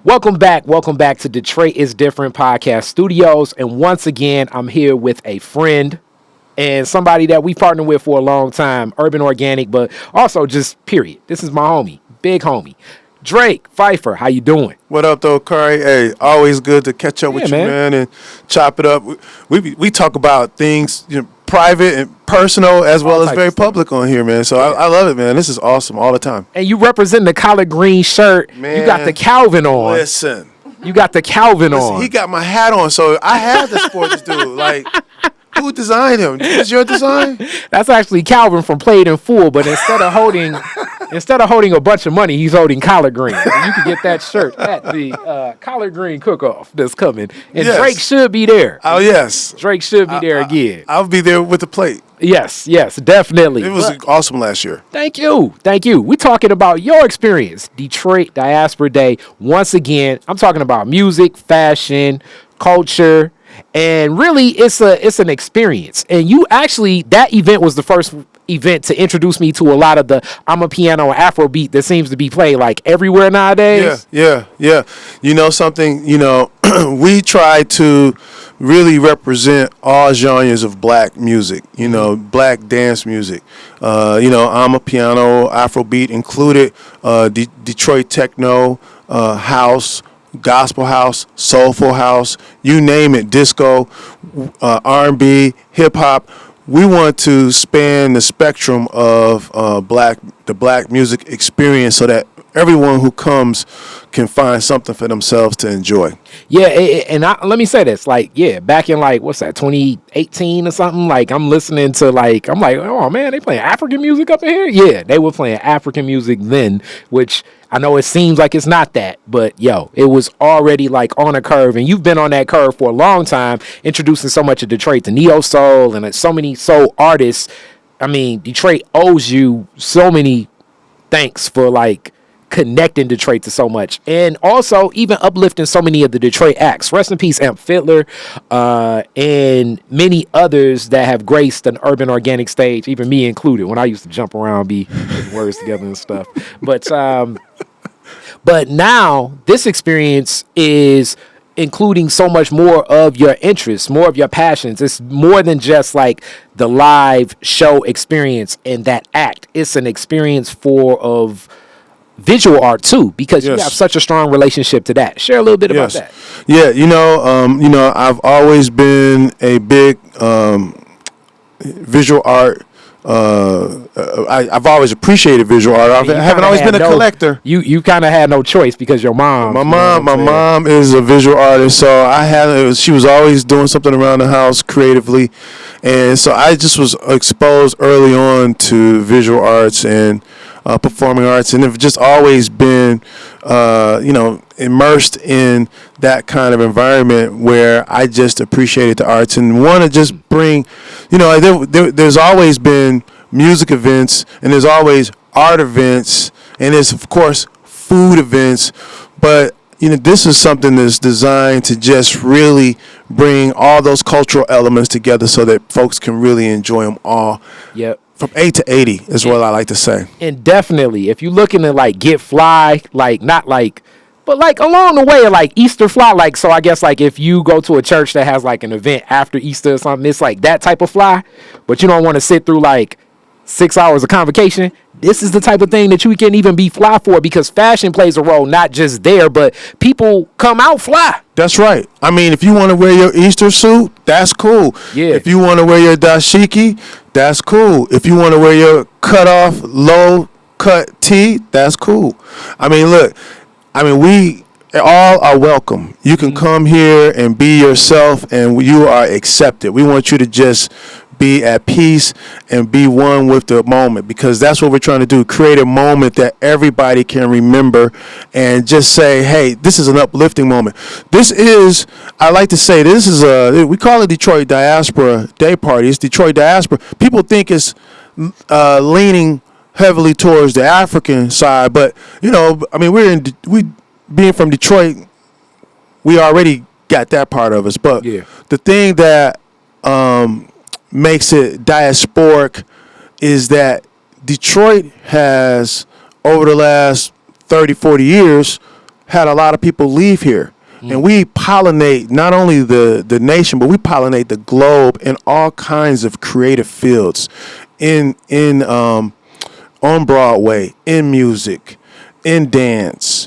Welcome back to Detroit is Different Podcast Studios. And once again, I'm here with a friend and somebody that we partnered with for a long time, Urban Organic, but also just period. This is my homie, big homie. Drake, Phifer, how you doing? What up, though, Curry? Hey, always good to catch up with you, man, and chop it up. We talk about things, private and personal as well as very public on here, man. So I love it, man. This is awesome all the time. And you represent the collard green shirt. Man, you got the Calvin on. Listen. You got the Calvin on. He got my hat on, so I had to sport this dude. Like, who designed him? Is your design? That's actually Calvin from Played in Full, but instead of holding a bunch of money, he's holding collard green. You can get that shirt at the collard green cook-off that's coming. And yes. Drake should be there. Oh, yes. Drake should be there again. I'll be there with the plate. Yes, definitely. It was awesome last year. Thank you. We're talking about your experience, Detroit Diaspora Day. Once again, I'm talking about music, fashion, culture, and really it's an experience. And you actually, that event was the first event to introduce me to a lot of the I'm a piano Afrobeat that seems to be played like everywhere nowadays. Yeah. You know something, we try to really represent all genres of black music, black dance music. I'm a piano Afrobeat included, Detroit techno, house, gospel house, soulful house, you name it, disco, R&B, hip hop. We want to span the spectrum of the black music experience so that everyone who comes can find something for themselves to enjoy. Yeah, let me say this, back in 2018 or something, I'm listening to I'm like, oh man, they playing African music up in here? Yeah, they were playing African music then, which I know it seems like it's not that, but it was already on a curve, and you've been on that curve for a long time, introducing so much of Detroit to neo soul and so many soul artists. I mean, Detroit owes you so many thanks for connecting Detroit to so much, and also even uplifting so many of the Detroit acts. Rest in peace, Amp Fiddler, and many others that have graced an urban organic stage, even me included, when I used to jump around, be putting words together and stuff. But now this experience is including so much more of your interests, more of your passions. It's more than just the live show experience and that act. It's an experience of visual art too, because you have such a strong relationship to that. Share a little bit about that. Yeah, I've always been a big visual art. I've always appreciated visual art. I haven't always been a collector. You kind of had no choice because your mom. My mom is a visual artist, so she was always doing something around the house creatively, and so I just was exposed early on to visual arts and performing arts, and have just always been, immersed in that kind of environment where I just appreciated the arts and want to just bring, there's always been music events, and there's always art events, and there's of course food events, but this is something that's designed to just really bring all those cultural elements together so that folks can really enjoy them all. Yep. From A to 80 is what I like to say. And definitely, if you're looking to get fly, but along the way, Easter fly, so I guess if you go to a church that has an event after Easter or something, it's that type of fly, but you don't want to sit through 6 hours of convocation. This is the type of thing that you can even be fly for, because fashion plays a role, not just there, but people come out fly. That's right. I mean, if you want to wear your Easter suit, that's cool. Yeah. If you want to wear your dashiki, that's cool. If you want to wear your cut off, low cut tee, that's cool. I mean, look, we all are welcome. You can come here and be yourself, and you are accepted. We want you to just be at peace and be one with the moment, because that's what we're trying to do. Create a moment that everybody can remember and just say, hey, this is an uplifting moment. I like to say, we call it Detroit Diaspora Day Party. It's Detroit Diaspora. People think it's leaning heavily towards the African side, but we being from Detroit, we already got that part of us. But the thing that makes it diasporic is that Detroit has, over the last 30, 40 years, had a lot of people leave here. And we pollinate not only the nation, but we pollinate the globe in all kinds of creative fields, on Broadway, in music, in dance,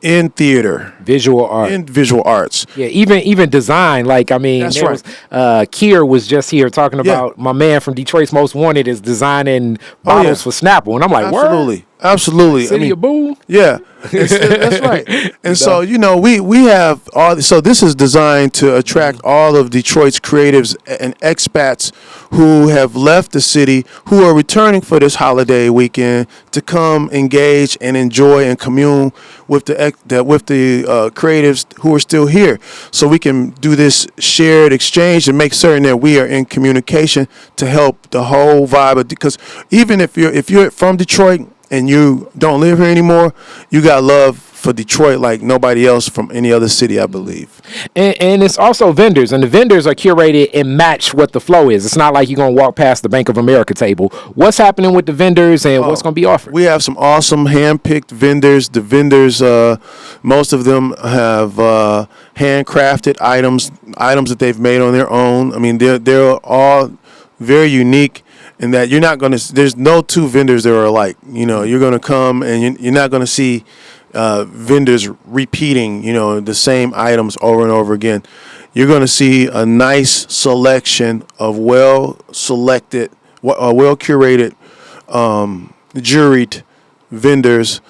in theater, visual art, in visual arts. Yeah, even design. Like, I mean, That's there right. was Kier was just here talking about my man from Detroit's Most Wanted is designing bottles for Snapple, and I'm like, absolutely, word? absolutely. City of Boom. Yeah, that's right. And so we have all. So this is designed to attract all of Detroit's creatives and expats who have left the city, who are returning for this holiday weekend to come engage and enjoy and commune with the creatives who are still here, so we can do this shared exchange and make certain that we are in communication to help the whole vibe. Because even if you're from Detroit and you don't live here anymore, you got love for Detroit like nobody else from any other city, I believe. And it's also vendors, and the vendors are curated and match what the flow is. It's not like you're going to walk past the Bank of America table. What's happening with the vendors and what's going to be offered? We have some awesome hand-picked vendors. The vendors, most of them have handcrafted items that they've made on their own. I mean, they're all very unique in that you're not going to, there's no two vendors that are alike. You're going to come and you're not going to see vendors repeating, the same items over and over again. You're going to see a nice selection of well-selected, well-curated, juried vendors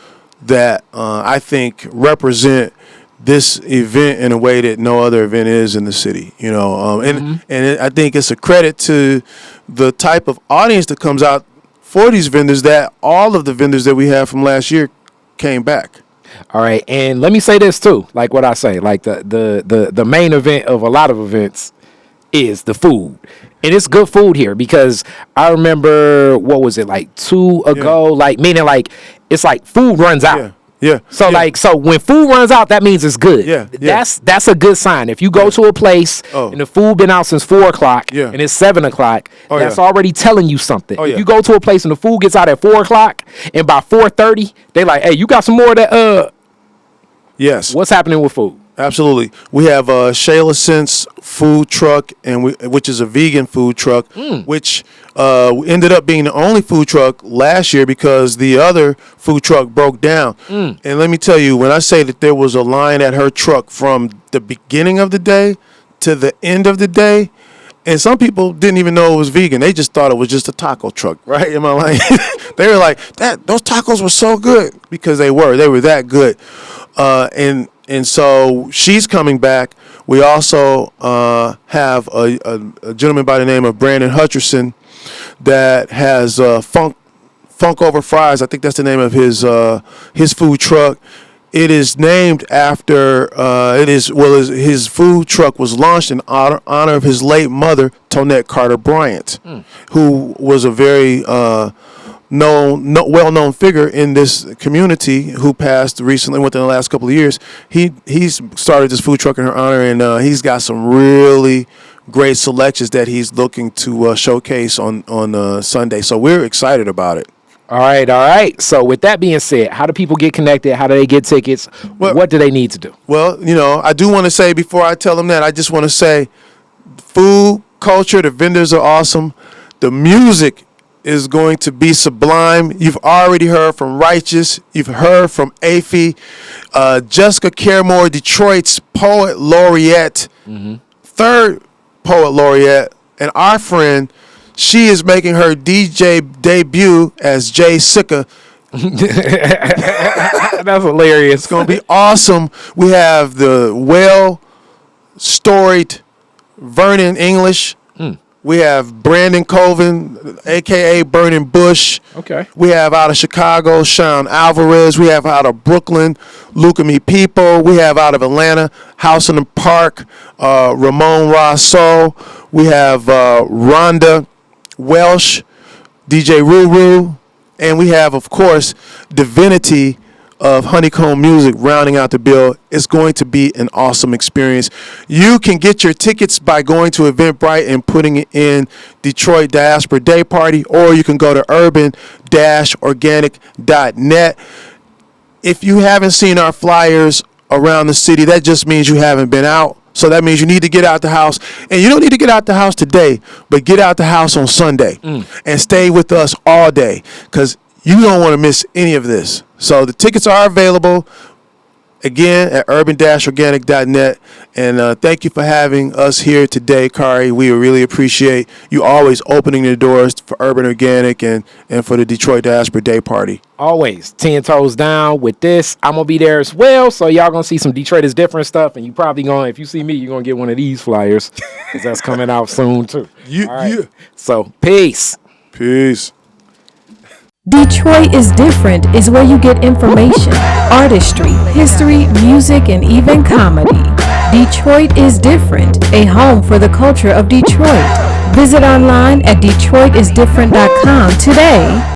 that I think represent this event in a way that no other event is in the city, and I think it's a credit to the type of audience that comes out for these vendors that all of the vendors that we had from last year came back. All right, and let me say this too, like what I say, like the main event of a lot of events is the food. And it's good food here because I remember, what was it, like 2 ago, like meaning like it's like food runs out. Yeah. So so when food runs out, that means it's good. Yeah. That's a good sign. If you go to a place and the food been out since 4 o'clock and it's 7 o'clock, that's already telling you something. If you go to a place and the food gets out at 4 o'clock and by 4:30, they like, hey, you got some more of that? Yes. What's happening with food? Absolutely. We have Shayla Sense food truck, which is a vegan food truck, which ended up being the only food truck last year because the other food truck broke down. And let me tell you, when I say that there was a line at her truck from the beginning of the day to the end of the day, and some people didn't even know it was vegan. They just thought it was just a taco truck, right? Am I lying? They were like, those tacos were so good because they were that good. And so she's coming back. We also have a gentleman by the name of Brandon Hutcherson that has Funk Over Fries. I think that's the name of his food truck. It is named after his food truck was launched in honor of his late mother, Tonette Carter Bryant, who was a very well-known figure in this community who passed recently within the last couple of years. He's started this food truck in her honor, and he's got some really great selections that he's looking to showcase on Sunday. So we're excited about it. All right. So with that being said, how do people get connected? How do they get tickets? What do they need to do? Well, I do want to say, before I tell them that, I just want to say food, culture, the vendors are awesome. The music is going to be sublime. You've already heard from Righteous. You've heard from Afi. Jessica Caremore, Detroit's poet laureate, third poet laureate, and our friend, she is making her DJ debut as Jay Sicka. That's hilarious. It's going to be awesome. We have the well-storied Vernon English. We have Brandon Colvin, a.k.a. Burning Bush. Okay. We have out of Chicago, Sean Alvarez. We have out of Brooklyn, Luca Me People. We have out of Atlanta, House in the Park, Ramon Rosso. We have Rhonda Welsh, DJ Ruru. And we have, of course, Divinity of Honeycomb Music rounding out the bill. It's going to be an awesome experience. You can get your tickets by going to Eventbrite and putting it in Detroit Diaspora Day Party, or you can go to urban-organic.net. if you haven't seen our flyers around the city, that just means you haven't been out. So that means you need to get out the house. And you don't need to get out the house today, but get out the house on Sunday and stay with us all day, because you don't want to miss any of this. So the tickets are available, again, at urban-organic.net. And thank you for having us here today, Kari. We really appreciate you always opening the doors for Urban Organic and for the Detroit Diaspora Day Party. Always 10 toes down with this. I'm gonna be there as well, so y'all gonna see some Detroit is different stuff, and you probably gonna, if you see me, you're gonna get one of these flyers, because that's coming out soon too. Yeah, All right. yeah. So peace. Detroit is Different is where you get information, artistry, history, music, and even comedy. Detroit is Different, a home for the culture of Detroit. Visit online at DetroitisDifferent.com today.